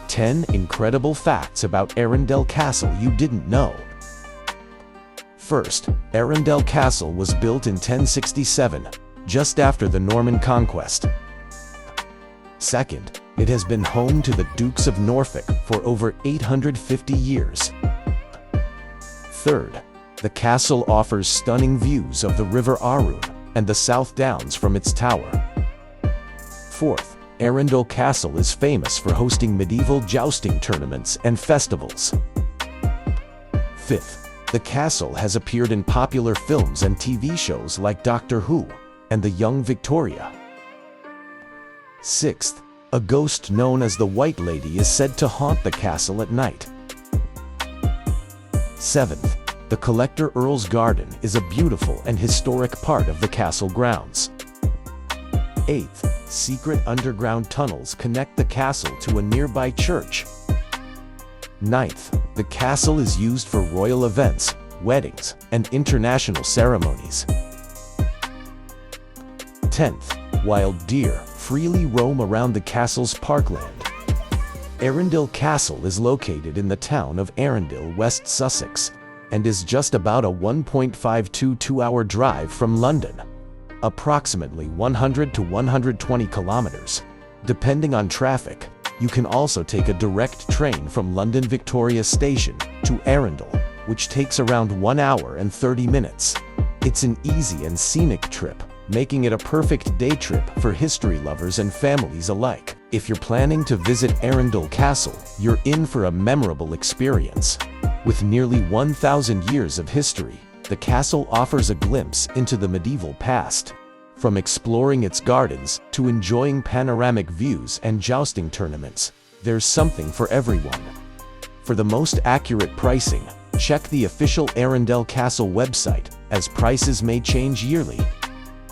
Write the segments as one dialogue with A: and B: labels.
A: 10 incredible facts about Arundel Castle you didn't know. First, Arundel Castle was built in 1067, just after the Norman conquest. Second, it has been home to the Dukes of Norfolk for over 850 years. Third, the castle offers stunning views of the River Arun and the South Downs from its tower. Fourth, Arundel Castle is famous for hosting medieval jousting tournaments and festivals. Fifth, the castle has appeared in popular films and TV shows like Doctor Who and The Young Victoria. Sixth, a ghost known as the White Lady is said to haunt the castle at night. Seventh, the Collector Earl's Garden is a beautiful and historic part of the castle grounds. Eighth, secret underground tunnels connect the castle to a nearby church. Ninth, the castle is used for royal events, weddings, and international ceremonies. 10th, wild deer freely roam around the castle's parkland. Arundel Castle is located in the town of Arundel, West Sussex, and is just about a 1.52 two-hour drive from London, approximately 100 to 120 kilometers. Depending on traffic, you can also take a direct train from London Victoria Station to Arundel, which takes around 1 hour and 30 minutes. It's an easy and scenic trip, making it a perfect day trip for history lovers and families alike. If you're planning to visit Arundel Castle, you're in for a memorable experience. With nearly 1,000 years of history, the castle offers a glimpse into the medieval past. From exploring its gardens to enjoying panoramic views and jousting tournaments, there's something for everyone. For the most accurate pricing, check the official Arundel Castle website, as prices may change yearly.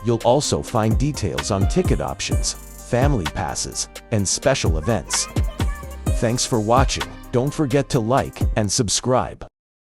A: You'll also find details on ticket options, family passes, and special events. Thanks for watching. Don't forget to like and subscribe.